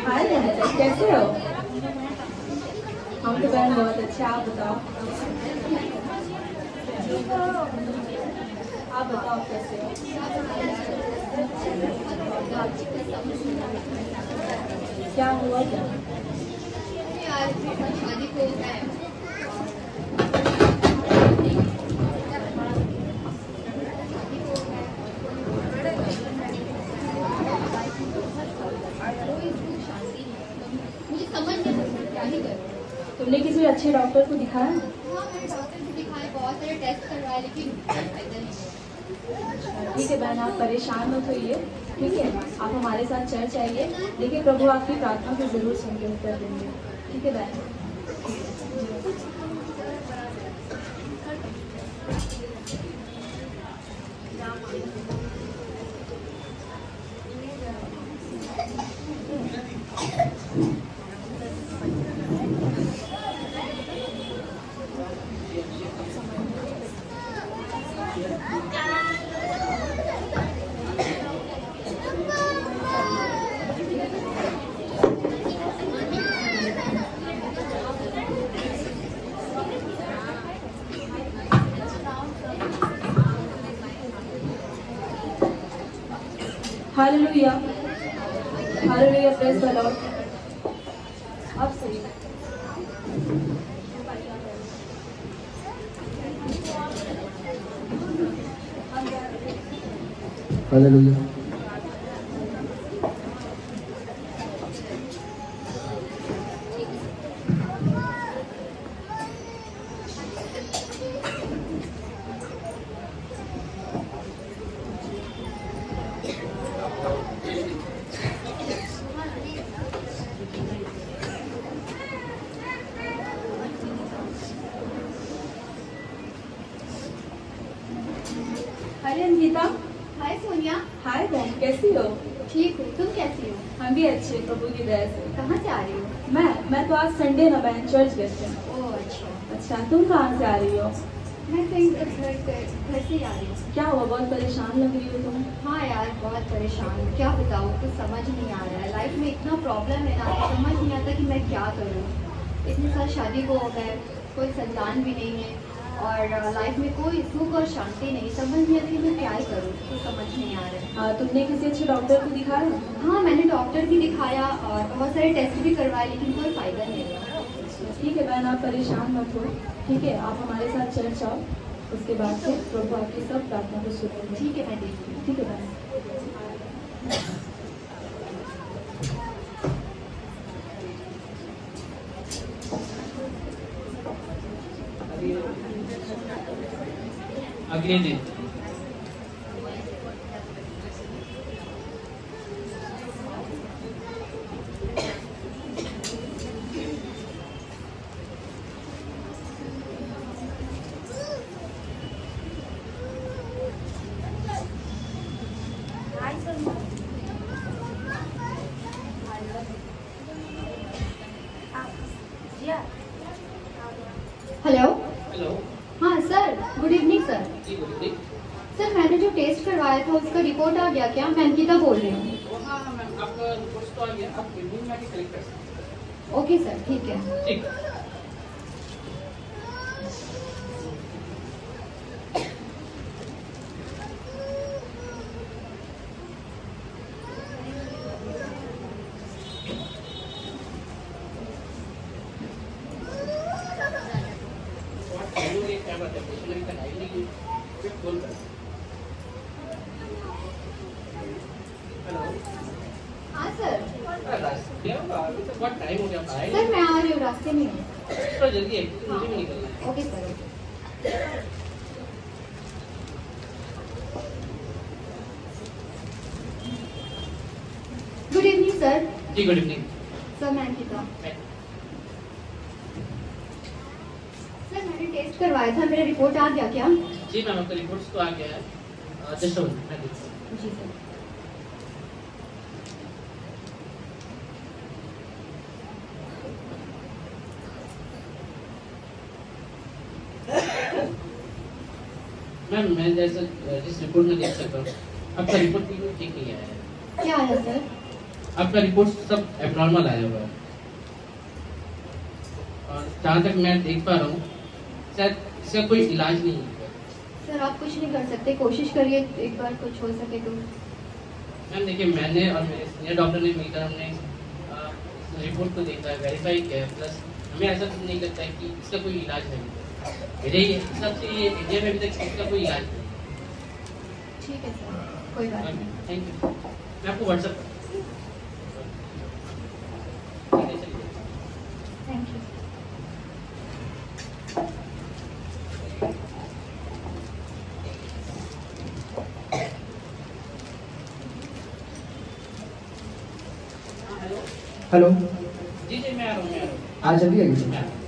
हाय कैसे हो? हम तो बहन बहुत अच्छे, आप बताओ। आप बताओ कैसे हो? क्या हुआ क्या? शादी को है। मुझे समझ नहीं क्या ही करूं। तुमने किसी अच्छे डॉक्टर को दिखाया? हाँ, मैंने डॉक्टर को दिखाए, बहुत सारे टेस्ट करवाए, लेकिन फायदा नहीं है। ठीक है बहन, आप परेशान मत होइए। ठीक है, आप हमारे साथ चर्च आइए। देखिए प्रभु आपकी प्रार्थना को जरूर सुन के उत्तर देंगे। ठीक है बहन। Hallelujah, hallelujah, praise the Lord. अब सही। हालेलुया। अरे अंकिता। हाय सोनिया। हाय बहन, कैसी हो? ठीक हूँ, तुम कैसी हो? हम भी अच्छे, प्रभु की दया से। कहाँ से आ रही हो? मैं तो आज संडे ना बहन, चर्च गए थे। ओह अच्छा। अच्छा, तुम कहाँ से आ रही हो? मैं कहीं घर से ही आ रही हूँ। क्या हुआ, बहुत परेशान लग रही हो तुम? हाँ यार, बहुत परेशान हूँ, क्या बताऊँ, कुछ समझ नहीं आ रहा है। लाइफ में इतना प्रॉब्लम है ना, समझ नहीं आता कि मैं क्या करूँ। इतने साल शादी को हो गए, कोई संतान भी नहीं है, और लाइफ में कोई सुख और शांति नहीं। समझ नहीं आता कि मैं क्या ही करूँ, कुछ समझ नहीं आ रहा है। तुमने किसी अच्छे डॉक्टर को दिखाया? हाँ, मैंने डॉक्टर भी दिखाया और बहुत सारे टेस्ट भी करवाए, लेकिन कोई फ़ायदा नहीं हुआ। ठीक है बहन, आप परेशान मत हो। ठीक है, आप हमारे साथ चर्च आओ, उसके बाद से प्रभु आपकी सब प्रार्थना को सुनेंगे। ठीक है, मैं देखती हूँ। ठीक है बहन। अगले दिन हेलो। हेलो। हाँ सर, गुड इवनिंग सर। जी गुड इवनिंग। सर, मैंने जो टेस्ट करवाया था उसका रिपोर्ट आ गया क्या? मैं अंकिता बोल रही हूँ। हाँ हाँ मैम, आपका रिपोर्ट तो आ गया, आप इवनिंग में आके कलेक्ट कर सकते ओके सर, ठीक है। हैं। ठीक। क्या बात है, पेशेंट का टाइम नहीं है, फोन कर। हेलो। हाँ सर। क्या अभी तो बहुत टाइम हो गया, आए सर, मैं आ रही हूँ, रास्ते में हूँ। थोड़ा जल्दी है क्योंकि मुझे भी निकलना है। Okay sir, okay. Good evening sir. जी गुड इवनिंग। सर, मैं अंकिता। सर, मैंने टेस्ट करवाया था, मेरा रिपोर्ट आ गया क्या? जी मैम, आपका रिपोर्ट्स तो आ गया है, जस्ट मैं देखता हूँ। जी सर। मैम मैं जैसे जिस रिपोर्ट में देख सकता हूँ, आपका रिपोर्ट बिल्कुल ठीक नहीं आया है। क्या है सर? आपका रिपोर्ट सब एब्नॉर्मल आया हुआ है और जहाँ तक मैं देख पा रहा हूँ शायद इसका कोई इलाज नहीं है। सर आप कुछ नहीं कर सकते, कोशिश करिए एक बार कुछ हो सके तो। मैम देखिए, मैंने और मेरे सीनियर डॉक्टर ने मिलकर हमने रिपोर्ट को देखा है, वेरीफाई किया है, प्लस हमें ऐसा नहीं लगता है कि इसका कोई इलाज है। मेरे हिसाब से ये इंडिया में अभी तक इसका कोई इलाज नहीं। ठीक है सर, कोई बात नहीं। Thank you. मैं आपको व्हाट्सएप थैंक यू। हेलो, जी जी मैं आ रहा हूँ। आज जल्दी आइए। मैं आ रहा हूँ।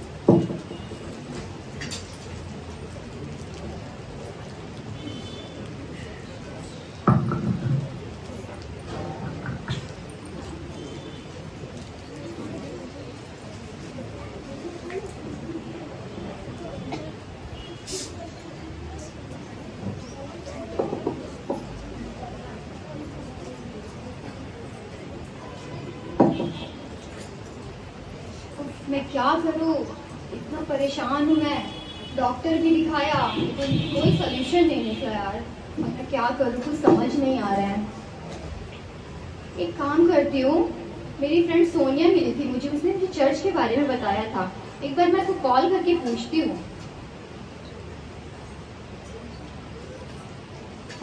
मैं क्या करूँ, इतना परेशान हूँ मैं। डॉक्टर भी दिखाया लेकिन कोई सोल्यूशन नहीं निकला यार। अब मैं क्या करूँ, कुछ समझ नहीं आ रहा है। एक काम करती हूँ, मेरी फ्रेंड सोनिया मिली थी मुझे, उसने मुझे चर्च के बारे में बताया था। एक बार मैं उसको कॉल करके पूछती हूँ।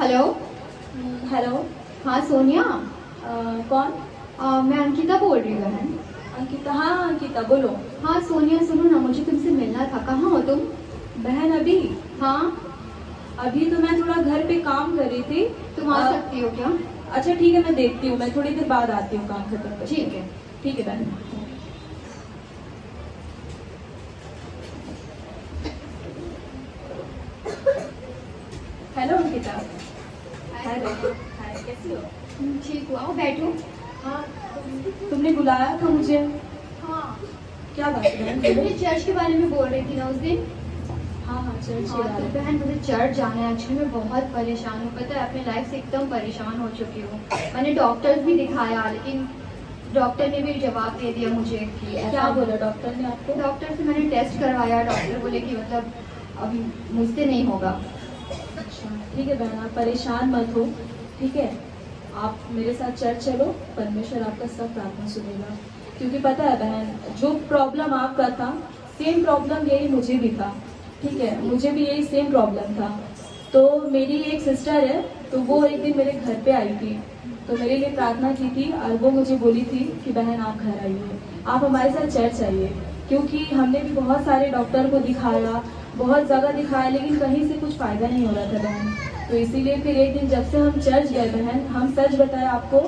हेलो। हेलो। हाँ सोनिया। कौन? मैं अंकिता बोल रही हूँ बहन। अंकिता? हाँ अंकिता बोलो। हाँ सोनिया सुनो ना, मुझे तुमसे मिलना था। कहाँ हो तुम? बहन अभी? हाँ अभी तो मैं थोड़ा घर पे काम कर रही थी। तुम आ सकती हो क्या? अच्छा ठीक है, मैं देखती हूँ, मैं थोड़ी देर बाद आती हूँ काम खत्म करके। ठीक है। ठीक है बहन। हेलो अंकिता। हेलो। हाय, कैसी हो? ठीक हुआ, बैठो। हाँ तुमने बुलाया था मुझे? हाँ क्या बात है बहन? तुमने चर्च के बारे में बोल रही थी ना उस दिन। हाँ हाँ चर्च के हाँ बारे तो में। बहन मुझे चर्च जाना है। एक्चुअली मैं बहुत परेशान हूँ, पता है अपनी लाइफ से एकदम परेशान हो चुकी हूँ। मैंने डॉक्टर्स भी दिखाया लेकिन डॉक्टर ने भी जवाब दे दिया मुझे कि क्या ऐसा। बोला डॉक्टर ने आपको? डॉक्टर से मैंने टेस्ट करवाया, डॉक्टर बोले कि मतलब अभी मुझसे नहीं होगा। अच्छा ठीक है बहन, आप परेशान मत हो, ठीक है? आप मेरे साथ चर्च चलो, परमेश्वर आपका सब प्रार्थना सुनेगा। क्योंकि पता है बहन, जो प्रॉब्लम आपका था सेम प्रॉब्लम यही मुझे भी था, ठीक है? मुझे भी यही सेम प्रॉब्लम था। तो मेरी एक सिस्टर है, तो वो एक दिन मेरे घर पे आई थी, तो मेरे लिए प्रार्थना की थी और वो मुझे बोली थी कि बहन आप घर आइए, आप हमारे साथ चर्च आइए। क्योंकि हमने भी बहुत सारे डॉक्टर को दिखाया, बहुत जगह दिखाया, लेकिन कहीं से कुछ फ़ायदा नहीं हो रहा था बहन। तो इसीलिए फिर एक दिन जब से हम चर्च गए बहन, हम सच बताए आपको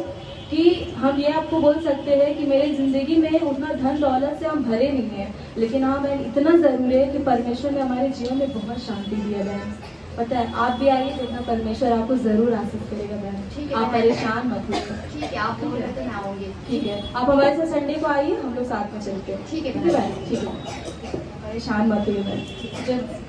कि हम ये आपको बोल सकते हैं कि मेरे ज़िंदगी में उतना धन दौलत से हम भरे नहीं हैं, लेकिन हाँ बहन इतना ज़रूर है कि परमेश्वर ने हमारे जीवन में बहुत शांति दी है बहन। पता है आप भी आइए तो इतना परमेश्वर आपको ज़रूर आशीष करेगा ठीक बहन, है आप बहन। परेशान मत होइए। ठीक है, आप बोल रहे तो मैं आऊँगी। ठीक है, आप हमारे साथ संडे को आइए, हम लोग साथ में चलते हैं। ठीक है बहन, ठीक है, परेशान मत होइए बहन। जब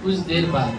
कुछ देर बाद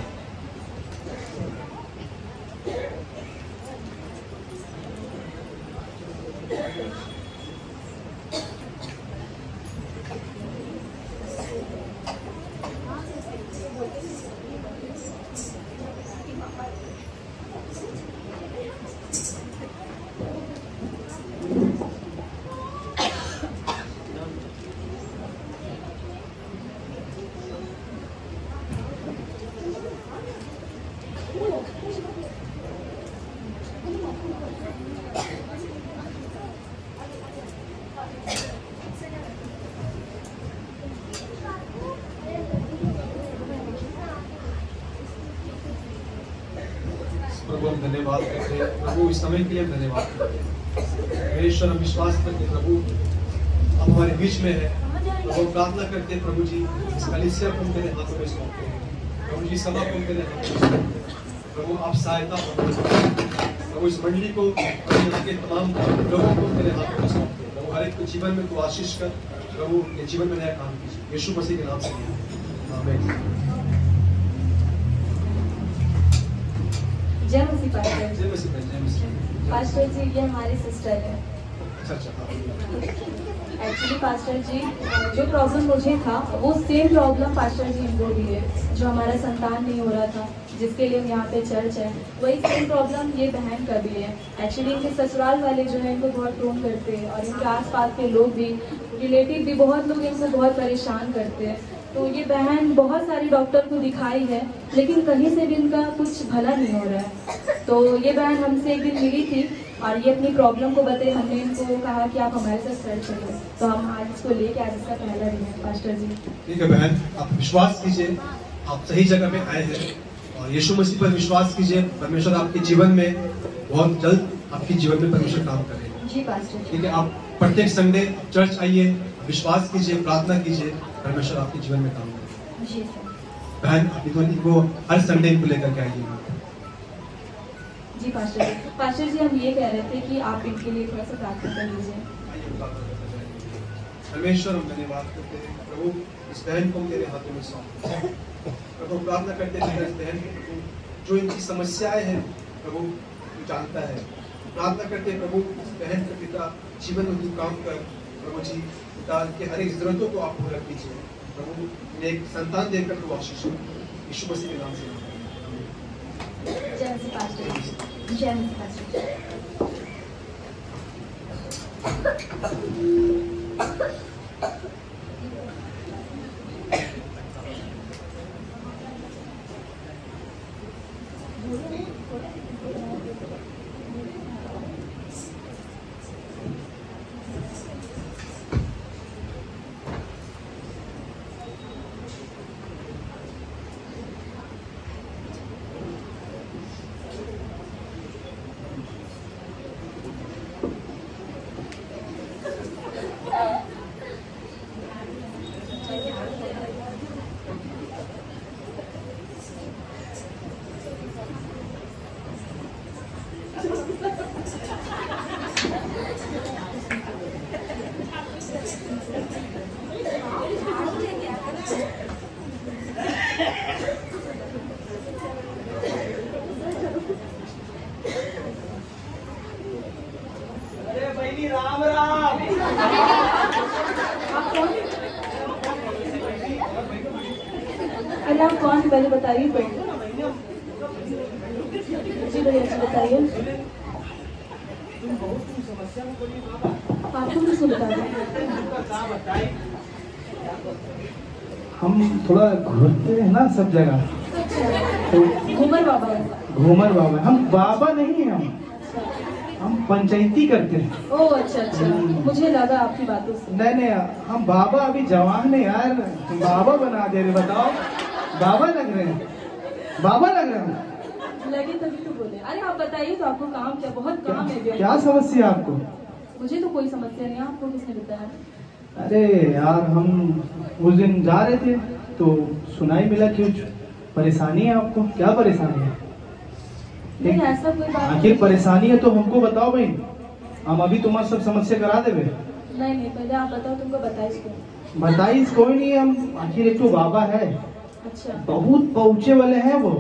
प्रभु हम धन्यवाद करते हैं प्रभु, इस समय के लिए धन्यवाद करते हैं। मेरे ईश्वर हम विश्वास करते हैं प्रभु आप हमारे बीच में है। प्रभु प्रार्थना करते हैं प्रभु जी, इस कलीसिया को हम तेरे हाथों में सौंपते हैं प्रभु जी, सभा को हम तेरे हाथों में सौंपते हैं प्रभु, आप सहायता प्रभु इस मंडली को और यहाँ के तमाम लोगों को तेरे हाथों में सौंपते हैं प्रभु, हर एक को जीवन में तू आशीष कर, प्रभु के जीवन में नया काम कीजिए, यीशु मसीह के नाम से। आमीन। जय मसीह पास्टर। जय मसीह, जय मसीह। पास्टर जी ये हमारी सिस्टर है। अच्छा। एक्चुअली पास्टर जी जो प्रॉब्लम मुझे था वो सेम प्रॉब्लम पास्टर जी इनको भी है, जो हमारा संतान नहीं हो रहा था जिसके लिए हम यहाँ पे चर्च है, वही सेम प्रॉब्लम ये बहन का भी है। एक्चुअली इनके ससुराल वाले जो है इनको बहुत टोन करते हैं और इनके आसपास के लोग भी, रिलेटिव भी, बहुत लोग इनको बहुत परेशान करते हैं। तो ये बहन बहुत सारी डॉक्टर को दिखाई है लेकिन कहीं से भी इनका कुछ भला नहीं हो रहा है। तो ये बहन हमसे एक दिन मिली थी और ये अपनी प्रॉब्लम को बताए। हमने इनको कहा कि आप हमारे साथ चर्च चलो, तो हम आज इसको लेके आज इसका पहला दिन है। पास्टर जी ठीक है बहन, आप विश्वास कीजिए, आप सही जगह पे आए हैं और यीशु मसीह पर विश्वास कीजिए। परमेश्वर आपके जीवन में बहुत जल्द आपके जीवन में परमेश्वर काम करेगा। जी पास्टर। ठीक है, आप प्रत्येक संडे चर्च आइए, विश्वास कीजिए, प्रार्थना कीजिए, परमेश्वर आपके जीवन में काम करेगा। जी सर। बहन इनको हर संडे इनको लेकर के आइए। जी पास्टर जी। पास्टर जी हम ये कह रहे थे कि आप इनके लिए थोड़ा सा प्रार्थना कर लीजिए। परमेश्वर हम धन्यवाद करते हैं प्रभु, इस बहन को तेरे हाथों में सौंपते हैं प्रभु। प्रार्थना करते हैं इस बहन के प्रभु, जो इनकी समस्याएं हैं प्रभु तू जानता है। प्रार्थना करते हैं प्रभु इस बहन के पिता जीवन में तू काम कर प्रभु जी। पिता के हर एक जरूरतों को आप पूरा कीजिए प्रभु, एक संतान देकर तू आशीष यीशु मसीह के नाम से। जय मसीह पास्टर। जय मसीह पास्टर। राम राम। अरे आप कौन पहले बताइए। जी भैया जी बताइए। आपको किसको बता दें? हम थोड़ा घूमते हैं ना सब जगह, तो घूमर बाबा। घूमर बाबा। हम बाबा नहीं हैं, हम पंचायती करते हैं। ओह अच्छा अच्छा, मुझे लगा आपकी बातों से। नहीं नहीं, हम बाबा अभी जवान है यार, बाबा बना दे रहे। बताओ, बाबा लग रहे हैं, बाबा लग रहे हैं। लगे तभी तो बोले। अरे आप बताइए तो आपको काम क्या, बहुत काम है। क्या समस्या आपको? मुझे तो कोई समस्या नहीं, आपको किसने बताया? अरे यार, हम उस दिन जा रहे थे तो सुनाई मिला कि कुछ परेशानी है आपको। क्या परेशानी है? नहीं ऐसा कोई बात आखिर नहीं। परेशानी है तो हमको बताओ भाई, हम अभी तुम्हारा सब समस्या करा देवे। नहीं नहीं, पहले आप बताओ, तुमको बताइए इसको। बताइए कोई नहीं, हम आखिर एक तो बाबा है, अच्छा बहुत पहुंचे वाले हैं वो,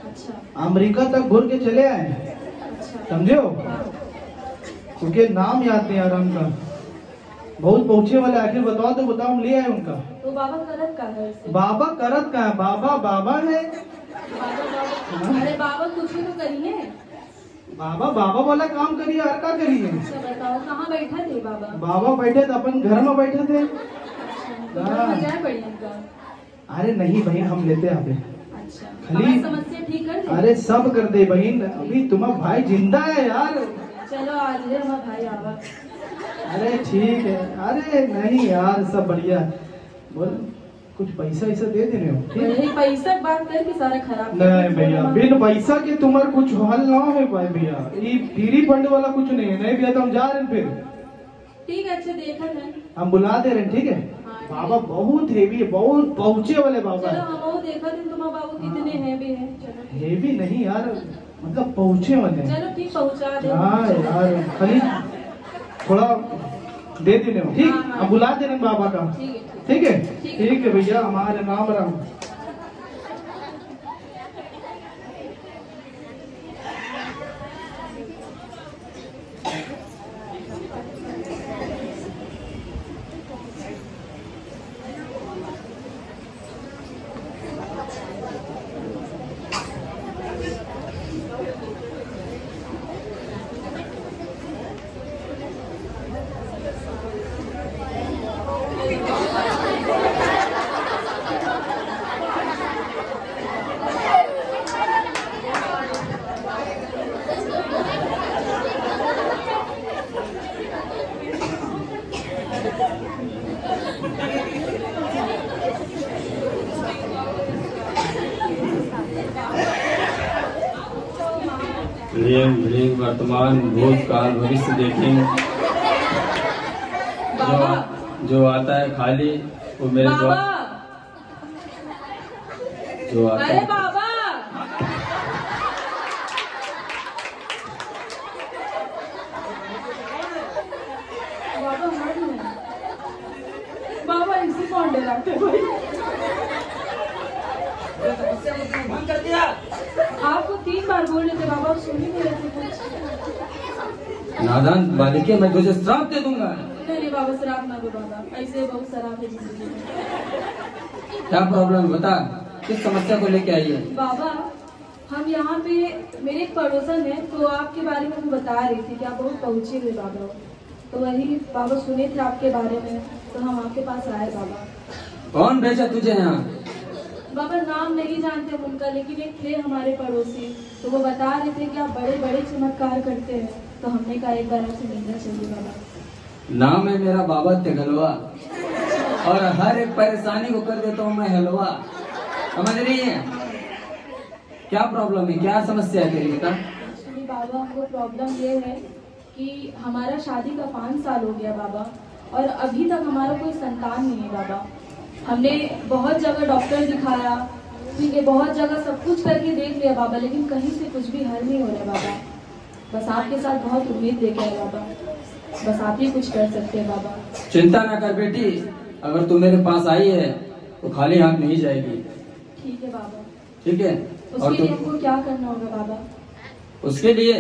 अच्छा अमेरिका तक घूर के चले आए हैं, अच्छा। समझे हो? हाँ। क्योंकि नाम याद नहीं आ रहा उनका, बहुत पहुंचे वाले। आखिर बताओ तो बताओ, हम ले आए उनका। तो बाबा करत का है इससे? बाबा करत का है? बाबा बाबा है। बाबा अरे बाबा कुछ भी तो करिए। बाबा बाबा वाला काम करिए, और क्या करिए? अच्छा बताओ, कहाँ बैठा थे बाबा? बाबा बैठे थे अपन घर में बैठे थे। तो घर में जाए पड़ी उनका? अरे नहीं बहन, हम लेते हैं अभी। अच्छा, खाली- हमारी समस्या ठीक कर दे। अरे सब कर दे बहन, अभी तुम्हारा भाई जिंदा है यार। चलो आज है हमारा भाई आवा। अरे ठीक है, अरे नहीं यार, सब बढ़िया। बोल, कुछ पैसा ऐसा दे देने हो? ठीक है? यही पैसा की बात कर कि सारा खराब कर नहीं दे। भैया, बिन पैसा के तुम्हारा कुछ हल ना है भाई भैया। ये फ्री फंड वाला कुछ नहीं है। नहीं भैया तो हम जा रहे हैं फिर। ठीक है, अच्छा देखा जाए। हम बुला दे रहे हैं, ठीक है? हाँ, ठीक। बाबा बहुत हेवी है, बहुत पहुंचे वाले बाबा चलो है। हम वो देखा थे तुम्हारा बाबू कितने हैवी है। चलो हेवी नहीं यार, मतलब पहुंचे वाले हैं। चलो ठीक, पहुंचा दे। हाँ यार, खाली थोड़ा दे देने हो, ठीक। हाँ, हाँ। अब बुला देने बाबा का, ठीक है ठीक है, ठीक है। ठीक है भैया, हमारे राम राम। वर्तमान भूतकाल भविष्य देखें। बाबा जो आता है खाली वो मेरे बाबा, द्वार जो आता अरे है बाबा, बाबा हट नहीं। बाबा इसी कौन डराते भाई? आपको 3 बार बोल रहे थे बाबा, सुन ही नहीं रहे थे कुछ। नादान बालिके, मैं तुझे श्राप दे दूंगा। नहीं बाबा, शराब ना दो बाबा, ऐसे बहुत शराब है जिंदगी में। क्या प्रॉब्लम बता, किस समस्या को लेके आई है? बाबा हम यहाँ पे, मेरे एक पड़ोसन है तो आपके बारे में वो बता रही थी कि आप बहुत पहुँचे हुए बाबा, तो वही बाबा सुने थे आपके बारे में, तो हम आपके पास आए बाबा। कौन भेजा तुझे यहाँ? बाबा नाम नहीं जानते हम उनका, लेकिन एक थे हमारे पड़ोसी, तो वो बता रहे थे कि आप बड़े बड़े चमत्कार करते हैं, तो हमने कहा एक बार आपसे मिलना चाहिए बाबा। नाम है मेरा बाबा तेगलवा, और हर एक परेशानी को कर देता हूँ मैं हलवा। समझ रही है? क्या प्रॉब्लम है, क्या समस्या है तेरी? बता। एक्चुअली बाबा हमको प्रॉब्लम ये है कि हमारा शादी का 5 साल हो गया बाबा, और अभी तक हमारा कोई संतान नहीं है बाबा। हमने बहुत जगह डॉक्टर दिखाया, ठीक है, बहुत जगह सब कुछ करके देख लिया बाबा, लेकिन कहीं से कुछ भी हल नहीं हो रहा बाबा। बस आपके साथ बहुत उम्मीद लेके आए बाबा, बस आप ही कुछ कर सकते हैं बाबा। चिंता ना कर बेटी, अगर तू मेरे पास आई है तो खाली हाथ नहीं जाएगी। ठीक है बाबा। ठीक है? और उसके लिए तू हमको क्या करना होगा बाबा? उसके लिए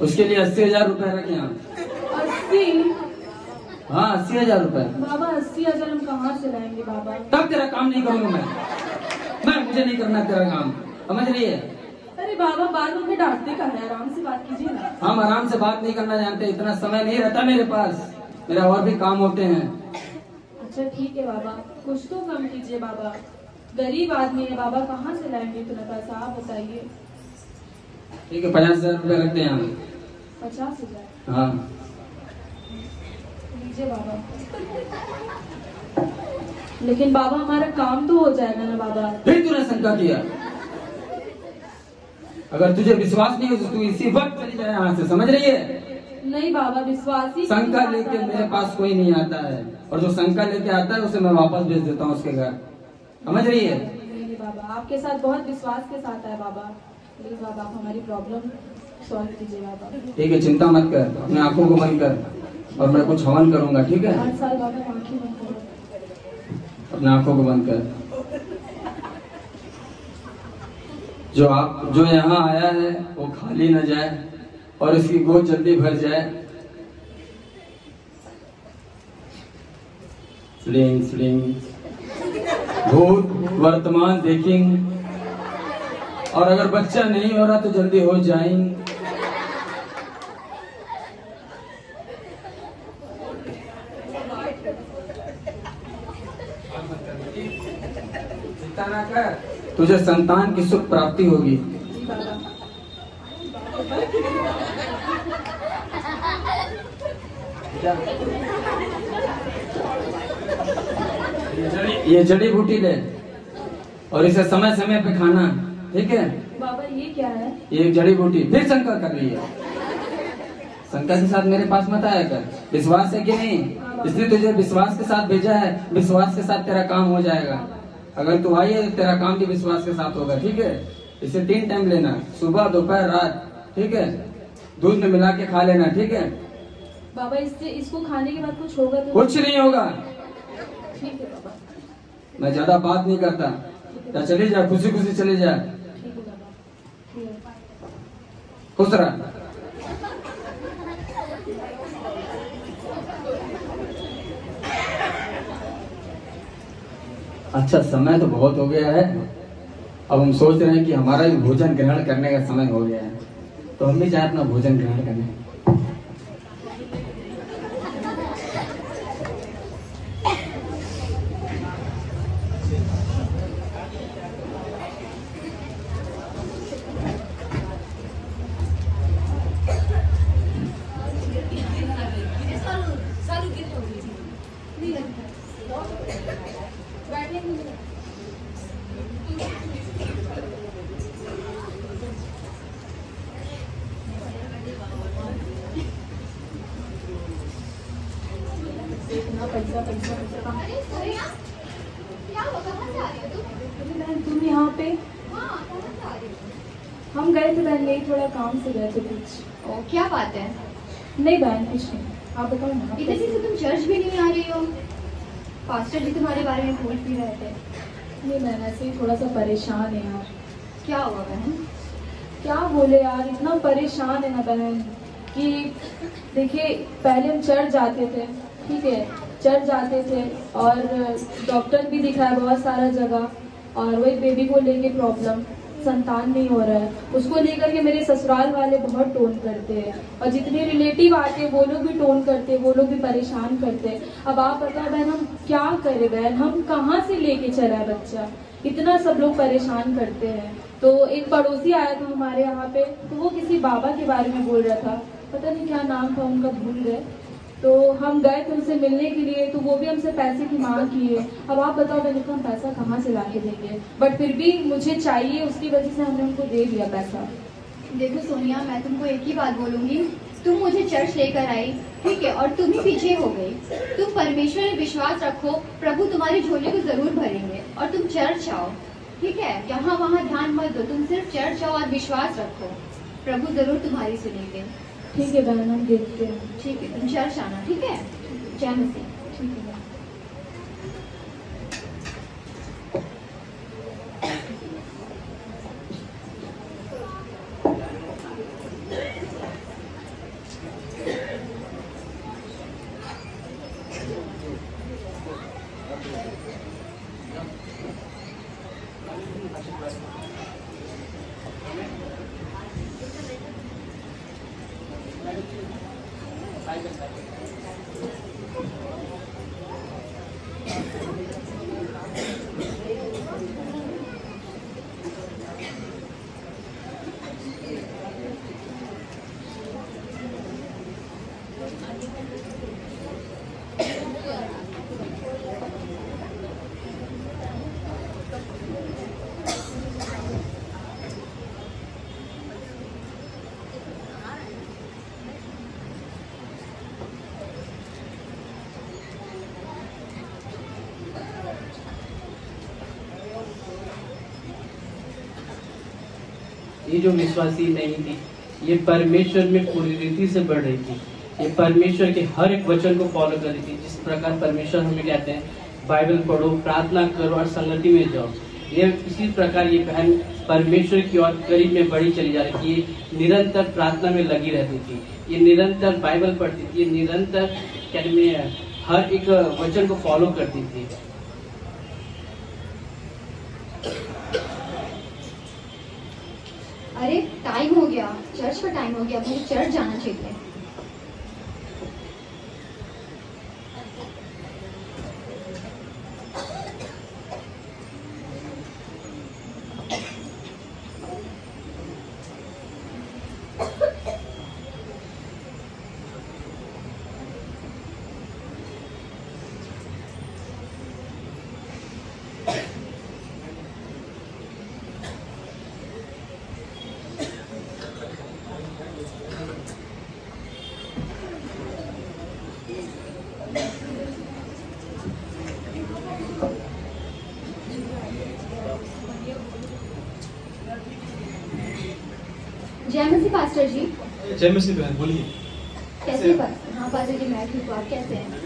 80,000 रुपए रखे यहाँ। 80? हाँ 80,000 रुपए। बाबा 80,000 हम कहाँ से लाएंगे बाबा? तब तेरा काम नहीं करूंगा मैं मुझे नहीं करना तेरा काम, समझ रही है? अरे बाबा बाद में डांटते का है, आराम से बात कीजिए ना। हम आराम से बात नहीं करना जानते, इतना समय नहीं रहता मेरे पास, मेरा और भी काम होते हैं। अच्छा ठीक है बाबा, कुछ तो कम कीजिए बाबा, गरीब आदमी है बाबा, कहाँ से लाएंगे इतना पैसा, आप बताइए। ठीक है 50,000 रुपए रखते हैं हम। 50,000? हाँ लीजिए बाबा। लेकिन बाबा हमारा काम तो हो जाएगा ना बाबा? फिर तूने शंका किया? अगर तुझे विश्वास नहीं हो तो तू इसी वक्त चली जाए यहाँ से, समझ रही है? नहीं बाबा, विश्वास ही शंका लेके मेरे पास कोई नहीं आता है, और जो शंका लेके आता है उसे मैं वापस भेज देता हूँ उसके घर, समझ रही है? नहीं बाबा, आपके साथ बहुत विश्वास के साथ है बाबा, प्लीज बाबा आप हमारी प्रॉब्लम सॉल्व कीजिए बाबा। ठीक है, चिंता मत कर, अपने आंखों को बंद कर और मैं कुछ हवन करूंगा, ठीक है? 8 साल बाबा आंखें बंद करो। अपने आंखों को बंद कर। जो यहाँ आया है वो खाली न जाए और इसकी गोद जल्दी भर जाए। स्लिंग स्लिंग भूत वर्तमान देखेंगे, और अगर बच्चा नहीं हो रहा तो जल्दी हो जाएंगे। चिंता ना कर, तुझे संतान की सुख प्राप्ति होगी। ये जड़ी बूटी ले और इसे समय समय पे खाना, ठीक है? बाबा ये क्या है? ये एक जड़ी बूटी। फिर शंका कर रही है? शंका के साथ मेरे पास मत आया कर, विश्वास है कि नहीं? इसलिए तुझे विश्वास के साथ भेजा है, विश्वास के साथ तेरा काम हो जाएगा। अगर तू आई है तेरा काम भी विश्वास के साथ होगा, ठीक है? इसे 3 टाइम लेना, सुबह दोपहर रात, ठीक है? दूध में मिला के खा लेना, ठीक है? बाबा इससे इसको खाने के बाद कुछ होगा तो? कुछ नहीं होगा। ठीक है बाबा। मैं ज्यादा बात नहीं करता, या चले जा, खुशी खुशी चले जा। ठीक है बाबा। ठीक है। खुश रहा। अच्छा, समय तो बहुत हो गया है, अब हम सोच रहे हैं कि हमारा भी भोजन ग्रहण करने का समय हो गया है, तो हम भी जाए अपना भोजन ग्रहण करने। पैसा पैसा पैसा कहाँ? अरे सोनिया, क्या हुआ? कहाँ से आ रही हो तुम? अरे बहन तुम यहाँ पे? हाँ, कहाँ से आ रही हो? हम गए थे बहन, यही थोड़ा काम से गए थे कुछ। ओ, क्या बात है? नहीं बहन कुछ नहीं, आप बताओ ना। आप इतने दिन से तुम चर्च भी नहीं आ रही हो। पास्टर जी तुम्हारे बारे में पूछ भी रहे थे। नहीं बहन, ऐसे ही थोड़ा सा परेशान है यार। क्या हुआ बहन? क्या बोले यार, इतना परेशान है ना बहन कि देखिए, पहले हम चर्च जाते थे, ठीक है, चर्च जाते थे और डॉक्टर भी दिखाया बहुत सारा जगह, और वही बेबी को लेके प्रॉब्लम, संतान नहीं हो रहा है, उसको लेकर के मेरे ससुराल वाले बहुत टोन करते हैं, और जितने रिलेटिव आते हैं वो लोग भी टोन करते हैं, वो लोग भी परेशान करते हैं। अब आप बताओ बहन, हम क्या करें बहन, हम कहाँ से लेके चला है बच्चा, इतना सब लोग परेशान करते हैं। तो एक पड़ोसी आया था हमारे यहाँ पे, तो वो किसी बाबा के बारे में बोल रहा था, पता नहीं क्या नाम था उनका, भूल गए। तो हम गए थे उनसे मिलने के लिए, तो वो भी हमसे पैसे की मांग की है। अब आप बताओ बहन, हम पैसा कहाँ से ला के देंगे, बट फिर भी मुझे चाहिए, उसकी वजह से हमने उनको दे दिया पैसा। देखो सोनिया, मैं तुमको एक ही बात बोलूंगी, तुम मुझे चर्च लेकर आई, ठीक है, और तुम ही पीछे हो गई। तुम परमेश्वर में विश्वास रखो, प्रभु तुम्हारी झोली को जरूर भरेंगे, और तुम चर्च आओ, ठीक है, यहाँ वहाँ ध्यान मत दो, तुम सिर्फ चर्च आओ और विश्वास रखो, प्रभु जरूर तुम्हारी सुनेंगे। ठीक है बहन, हम देखते हैं। ठीक है, तुम चर्च आना, ठीक है। जय मसीह। ठीक है बहन। ये जो विश्वासी नहीं थी, ये परमेश्वर में पूरी रीति से बढ़ रही थी, ये परमेश्वर के हर एक वचन को फॉलो कर रही थी। जिस प्रकार परमेश्वर हमें कहते हैं, बाइबल पढ़ो, प्रार्थना करो और संगति में जाओ, ये इसी प्रकार ये बहन परमेश्वर की ओर करीब में बढ़ी चली जा रही थी। ये निरंतर प्रार्थना में लगी रहती थी, ये निरंतर बाइबल पढ़ती थी, ये निरंतर कहने में हर एक वचन को फॉलो करती थी। अरे टाइम हो गया, चर्च का टाइम हो गया, मुझे चर्च जाना चाहिए। जय मसीह पास्टर जी। जय मसीह बहन, बोलिए। कैसे पास्टर? हाँ पास्टर जी मैं ठीक हूँ, आप कैसे हैं?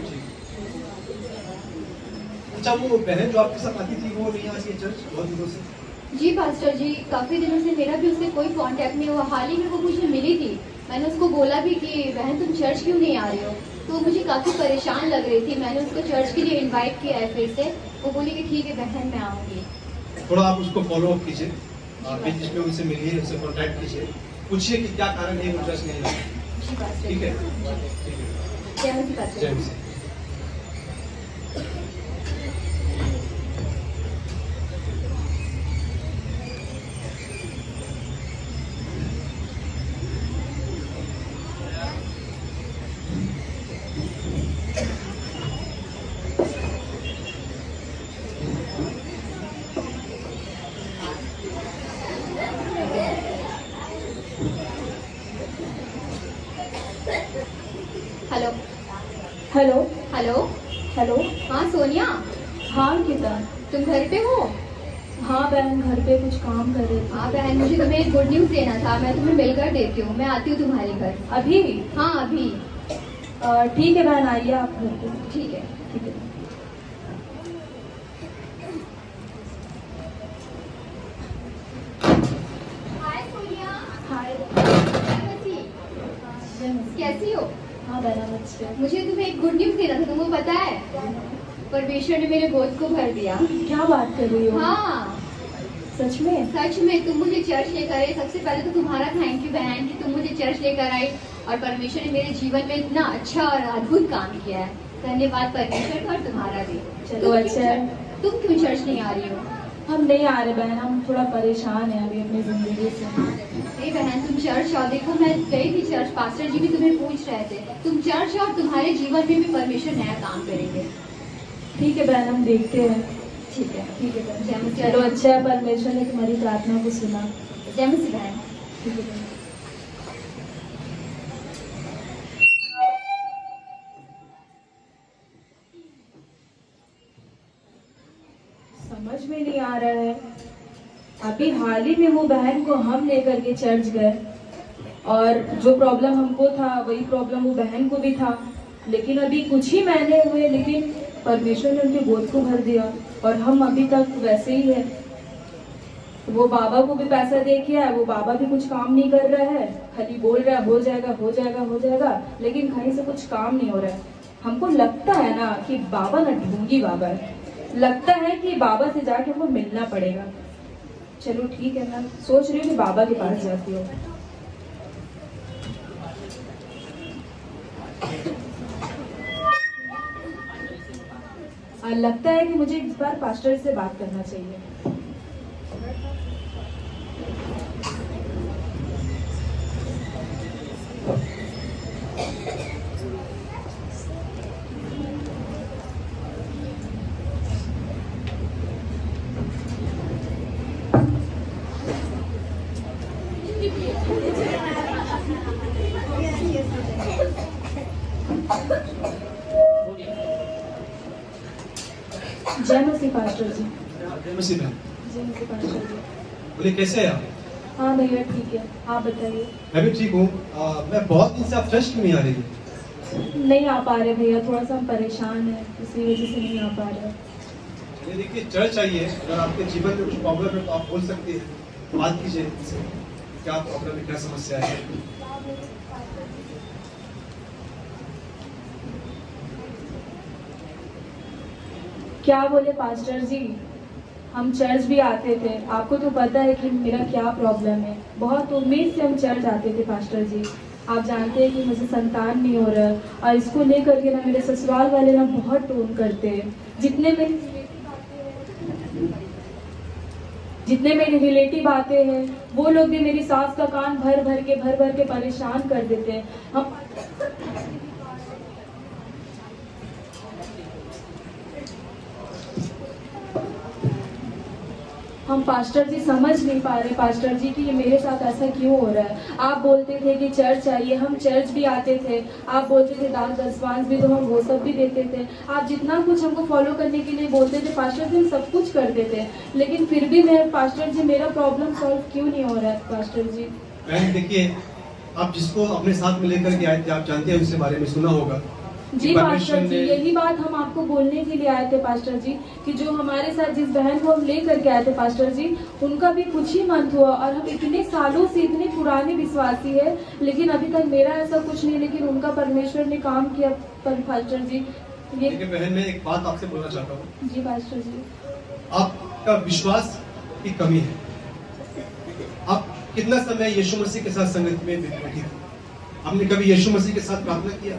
अच्छा, वो बहन जो आपके साथ आती थी वो नहीं आती है चर्च बहुत दिनों से? जी पास्टर जी, काफ़ी दिनों से मेरा भी उससे कोई कांटेक्ट नहीं हुआ। हाल ही में वो मुझे मिली थी, मैंने उसको बोला भी कि बहन तुम चर्च क्यों नहीं आ रही हो, तो वो मुझे काफ़ी परेशान लग रही थी। मैंने उसको चर्च के लिए इनवाइट किया है फिर से, वो बोली कि ठीक है बहन मैं आऊँगी। थोड़ा आप उसको फॉलो अप कीजिए, बीच में उनसे मिलिए, उनसे कॉन्टैक्ट कीजिए, पूछिए कि क्या कारण है वो चर्च नहीं आती। जी पास्टर ठीक है, जय मसीह पास्टर जय जी। मसीह। Hello hello. हेलो। हेलो। हाँ सोनिया, हाँ अंकिता। तुम घर पे हो? हाँ बहन, घर पे कुछ काम कर रही थी। हाँ बहन, मुझे तुम्हें एक गुड न्यूज़ देना था, मैं तुम्हें मिलकर देती हूँ, मैं आती हूँ तुम्हारे घर। अभी? हाँ अभी। ठीक है बहन, आइए आप घर पे। ठीक है। ठीक है। हाय सोनिया। हाय। कैसी हो? हाँ बहन अच्छी है। मुझे तुम्हें एक गुड न्यूज़ देना था, तुमको पता है परमेश्वर ने मेरे गोद को भर दिया। क्या बात कर रही हो? हाँ सच में? सच में, तुम मुझे चर्च लेकर आई। सबसे पहले तो तुम्हारा थैंक यू बहन कि तुम मुझे चर्च लेकर आई और परमेश्वर ने मेरे जीवन में इतना अच्छा और अद्भुत काम किया है। धन्यवाद परमेश्वर का और तुम्हारा भी। चलो अच्छा है। तुम क्यों चर्च नहीं आ रही हो? हम नहीं आ रहे बहन, हम थोड़ा परेशान हैं अभी अपनी जिंदगी से। नहीं बहन, तुम चर्च आओ। देखो मैं गई थी चर्च, पास्टर जी भी तुम्हें पूछ रहे थे। तुम चर्च आओ, तुम्हारे जीवन में भी परमेश्वर नया काम करेंगे। ठीक है बहन, हम देखते हैं। ठीक है। ठीक है बहन। जय मसीह। चलो अच्छा है, परमेश्वर ने तुम्हारी प्रार्थना को सुना। जय मसीह बहन। ठीक है बहन। समझ में नहीं आ रहा है। अभी हाल ही में वो बहन को हम लेकर के चर्च गए और जो प्रॉब्लम हमको था वही प्रॉब्लम वो बहन को भी था, लेकिन अभी कुछ ही महीने हुए लेकिन परमेश्वर ने उनके गोद को भर दिया और हम अभी तक वैसे ही है। वो बाबा को भी पैसा दे के आया, वो बाबा भी कुछ काम नहीं कर रहा है, खाली बोल रहा है हो जाएगा हो जाएगा हो जाएगा, लेकिन कहीं से कुछ काम नहीं हो रहा है। हमको लगता है ना कि बाबा ना ढोंगी बाबा है, लगता है कि बाबा से जाके हमको मिलना पड़ेगा। चलो ठीक है, मैं सोच रही हूँ कि बाबा के पास जाती हूँ। लगता है कि मुझे इस बार पास्टर से बात करना चाहिए। जय मसीह पास्टर जी। जय मसीह बहन। जय मसीह पास्टर जी। बोले कैसे हैं आप? हाँ भैया ठीक है, आप बताइए। मैं भी ठीक हूँ। मैं बहुत दिन से आप चर्च क्यों नहीं आ रही थी? नहीं आ पा रहे भैया, थोड़ा सा हम परेशान हैं, इसी वजह से नहीं आ पा रहे। ये देखिए चर्च आइए, अगर आपके जीवन में कुछ प्रॉब्लम है तो आप बोल सकते हैं, बात कीजिए इनसे। क्या प्रॉब्लम है, क्या समस्या है? क्या बोले पास्टर जी, हम चर्च भी आते थे, आपको तो पता है कि मेरा क्या प्रॉब्लम है। बहुत उम्मीद से हम चर्च आते थे पास्टर जी। आप जानते हैं कि मुझे संतान नहीं हो रहा है और इसको लेकर के ना मेरे ससुराल वाले ना बहुत टोन करते हैं। जितने मेरे रिलेटिव आते हैं वो लोग भी मेरी सास का कान भर भर के परेशान कर देते हैं। हम पास्टर जी समझ नहीं पा रहे पास्टर जी कि ये मेरे साथ ऐसा क्यों हो रहा है। आप बोलते थे कि चर्च आइए, हम चर्च भी आते थे, आप बोलते थे दान दसवांस भी, तो हम वो सब भी देते थे। आप जितना कुछ हमको फॉलो करने के लिए बोलते थे पास्टर जी, हम सब कुछ करते थे, लेकिन फिर भी मैं पास्टर जी मेरा प्रॉब्लम सॉल्व क्यों नहीं हो रहा है पास्टर जी? बहन देखिए, आप जिसको अपने साथ में लेकर के आए थे, आप जानते हैं उसके बारे में सुना होगा। जी पास्टर जी, यही बात हम आपको बोलने के लिए आए थे पास्टर जी, कि जो हमारे साथ जिस बहन को हम ले करके आए थे पास्टर जी, उनका भी कुछ ही मंथ हुआ और हम इतने सालों से इतने पुराने विश्वासी है, लेकिन अभी तक मेरा ऐसा कुछ नहीं, लेकिन उनका परमेश्वर ने काम किया। पर पास्टर जी ये बहन, मैं एक बात आपसे बोलना चाहता हूँ। जी पास्टर जी, आपका विश्वास की कमी है। आप कितना समय यीशु मसीह के साथ संगति में बैठी थी? आपने कभी यीशु मसीह के साथ प्रार्थना किया?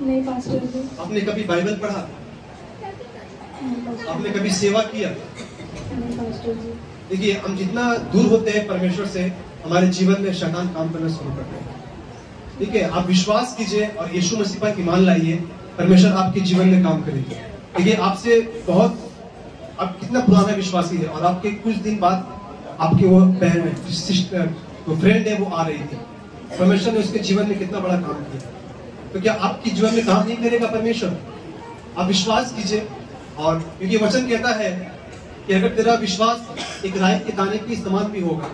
नहीं पास्टर जी। आपने कभी बाइबल पढ़ा? आपने कभी सेवा किया? नहीं पास्टर जी। देखिए, हम जितना दूर होते हैं परमेश्वर से, हमारे जीवन में शैतान काम करना शुरू करते हैं। ठीक है, आप विश्वास कीजिए और यीशु मसीह पर ईमान लाइए, परमेश्वर आपके जीवन में काम करेंगे। देखिए, आपसे बहुत, आप कितना पुराना विश्वासी है और आपके कुछ दिन बाद आपकी वो बहन, सिस्टर, वो फ्रेंड है, वो आ रही थी। परमेश्वर ने उसके जीवन में कितना बड़ा काम किया। तो क्या आपके जीवन में काम नहीं करेगा परमेश्वर? आप विश्वास कीजिए। और क्योंकि वचन कहता है कि अगर तेरा विश्वास एक राई के दाने के समान भी होगा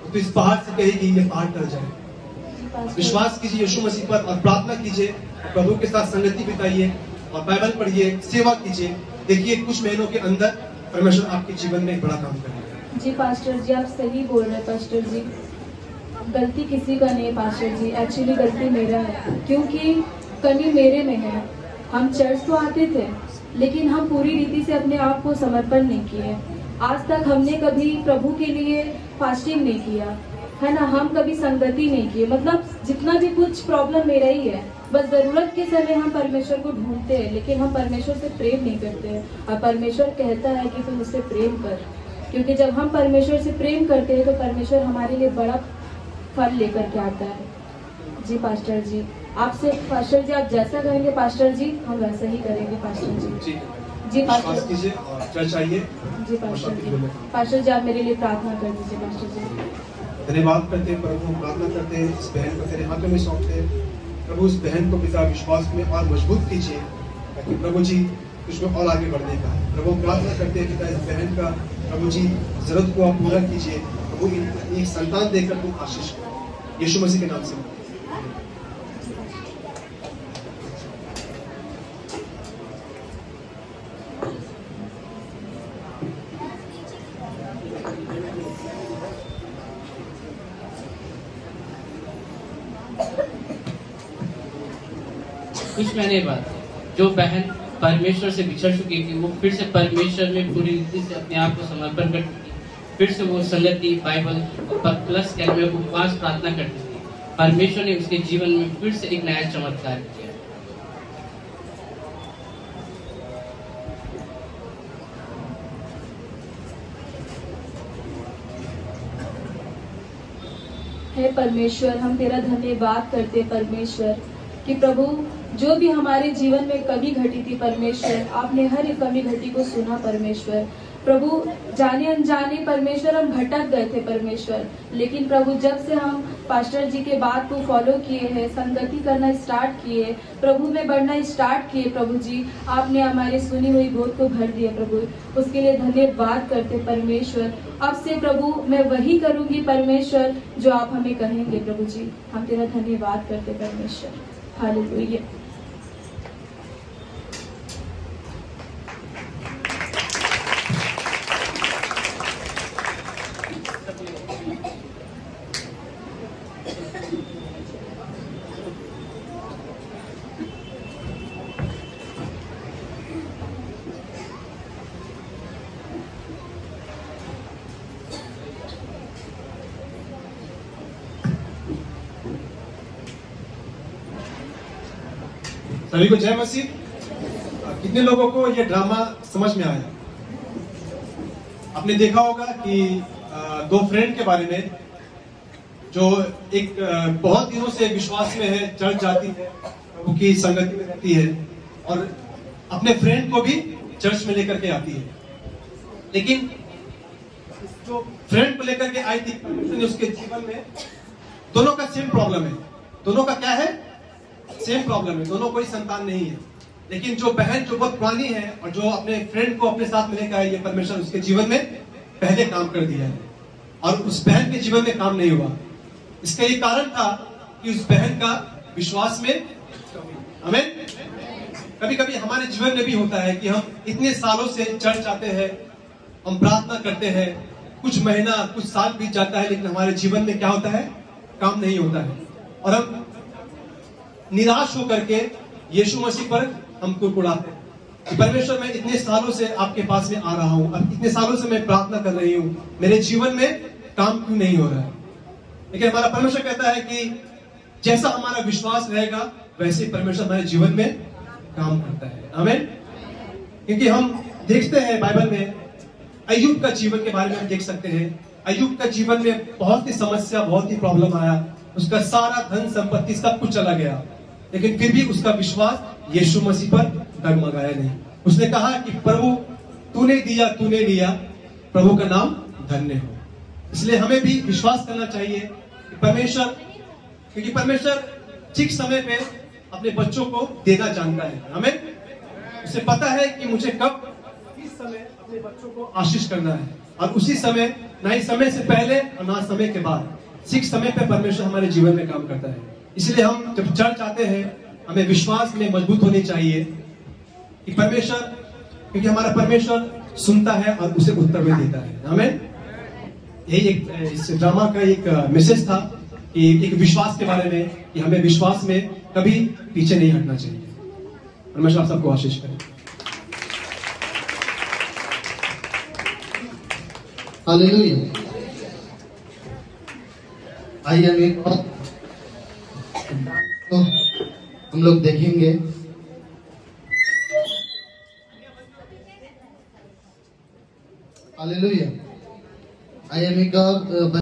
तो इस पहाड़ से कहेगी ये पहाड़ टल जाए। विश्वास कीजिए यीशु मसीह पर और प्रार्थना कीजिए, प्रभु के साथ संगति बिताइए और बाइबल पढ़िए, सेवा कीजिए। देखिए, कुछ महीनों के अंदर परमेश्वर आपके जीवन में एक बड़ा काम करेगा। जी पास्टर जी, आप सही बोल रहे हैं पास्टर जी। गलती किसी का नहीं पास्टर जी, एक्चुअली गलती मेरा है, क्योंकि कमी मेरे में है। हम चर्च तो आते थे, लेकिन हम पूरी रीति से अपने आप को समर्पण नहीं किए। आज तक हमने कभी प्रभु के लिए फास्टिंग नहीं किया, है ना, हम कभी संगति नहीं किए। मतलब जितना भी कुछ प्रॉब्लम मेरा ही है, बस जरूरत के समय हम परमेश्वर को ढूंढते हैं, लेकिन हम परमेश्वर से प्रेम नहीं करते हैं। और परमेश्वर कहता है कि तुम उससे प्रेम कर, क्योंकि जब हम परमेश्वर से प्रेम करते हैं तो परमेश्वर हमारे लिए बड़ा फल लेकर के आता है। जी पास्टर जी, आपसे पास्टर जी आप जैसा कहेंगे पास्टर जी, हम वैसा ही करेंगे पास्टर जी। जी पास्टर कीजिए और चर्च आइए। जी पास्टर जी, पास्टर जी आप मेरे लिए प्रार्थना कर दीजिए पास्टर जी। धन्यवाद करते हैं प्रभु, प्रार्थना करते हैं, इस बहन को तेरे हाथों में सौंपते हैं। प्रभु, इस बहन को पिता विश्वास में और मजबूत कीजिए, ताकि प्रभु जी उसमें और आगे बढ़ने का। प्रभु, प्रार्थना करते हैं पिता, इस बहन का प्रभु जी जरूरत को आप पूरा कीजिए। प्रभु, एक संतान देकर तुम आशीष करो, यीशु मसीह के नाम से। कुछ महीने बाद जो बहन परमेश्वर से बिछड़ चुकी थी, वो फिर से परमेश्वर में पूरी रीति से अपने आप को समर्पण करती थी। फिर से वो संगति, बाइबल प्लस में उपवास प्रार्थना करती थी। परमेश्वर ने उसके जीवन में फिर से एक नया चमत्कार किया। हे परमेश्वर, हम तेरा धन्यवाद करते परमेश्वर कि प्रभु जो भी हमारे जीवन में कमी घटी थी परमेश्वर, आपने हर एक कमी घटी को सुना परमेश्वर। प्रभु, जाने अनजाने परमेश्वर हम भटक गए थे परमेश्वर, लेकिन प्रभु जब से हम पास्टर जी के बात को फॉलो किए हैं, संगति करना स्टार्ट किए, प्रभु में बढ़ना स्टार्ट किए, प्रभु जी आपने हमारी सुनी हुई गोद को भर दिया प्रभु, उसके लिए धन्यवाद करते परमेश्वर। अब से प्रभु मैं वही करूंगी परमेश्वर जो आप हमें कहेंगे प्रभु जी। हम तेरा धन्यवाद करते परमेश्वर। हालेलुया। सभी को जय मसीह। कितने लोगों को ये ड्रामा समझ में आया? आपने देखा होगा कि दो फ्रेंड के बारे में, जो एक बहुत दिनों से विश्वास में है, चर्च जाती है, प्रभु की संगति में रहती है और अपने फ्रेंड को भी चर्च में लेकर के आती है, लेकिन जो फ्रेंड को लेकर के आई थी परमेश्वर ने उसके जीवन में, दोनों का सेम प्रॉब्लम है। दोनों का क्या है? सेम प्रॉब्लम है। दोनों कोई संतान नहीं है, लेकिन जो बहन जो बहुत पुरानी है और जो अपने फ्रेंड को अपने साथ में लेकर आई है, परमेश्वर उसके जीवन में पहले काम कर दिया है और उस बहन के जीवन में काम नहीं हुआ। इसका ये कारण था कि उस बहन का विश्वास में हमें कभी कभी हमारे जीवन में भी होता है कि हम इतने सालों से चर्च आते हैं, हम प्रार्थना करते हैं, कुछ महीना कुछ साल बीत जाता है, लेकिन हमारे जीवन में क्या होता है, काम नहीं होता है, और हम निराश होकर के यीशु मसीह पर हम कुड़कुड़ाते हैं कि परमेश्वर, मैं इतने सालों से आपके पास में आ रहा हूं, अब इतने सालों से मैं प्रार्थना कर रही हूं, मेरे जीवन में काम क्यों नहीं हो रहा है। लेकिन हमारा परमेश्वर कहता है कि जैसा हमारा विश्वास रहेगा वैसे ही परमेश्वर हमारे जीवन में काम करता है। आमीन। क्योंकि हम देखते हैं बाइबल में अय्यूब का जीवन के बारे में हम देख सकते हैं। अय्यूब का जीवन में बहुत ही समस्या, बहुत ही प्रॉब्लम आया, उसका सारा धन संपत्ति सब कुछ चला गया, लेकिन फिर भी उसका विश्वास यीशु मसीह पर डगमगाया नहीं। उसने कहा कि प्रभु तूने दिया तूने लिया, प्रभु का नाम धन्य हो। इसलिए हमें भी विश्वास करना चाहिए कि परमेश्वर, क्योंकि परमेश्वर ठीक समय पे अपने बच्चों को देना जानता है। हमें उसे पता है कि मुझे कब किस समय अपने बच्चों को आशीष करना है, और उसी समय, ना ही समय से पहले और ना समय के बाद, ठीक समय पे परमेश्वर हमारे जीवन में काम करता है। इसलिए हम जब चर्च आते हैं हमें विश्वास में मजबूत होनी चाहिए कि परमेश्वर, क्योंकि हमारा परमेश्वर सुनता है और उसे उत्तर में देता है। हमें यही एक इस ड्रामा का एक मैसेज था कि एक विश्वास के बारे में, कि हमें विश्वास में कभी पीछे नहीं हटना चाहिए। परमेश्वर आप सबको आशीष करे। हालेलुया। आइए हम एक और तो हम लोग देखेंगे। हालेलुया। आइए हम एक और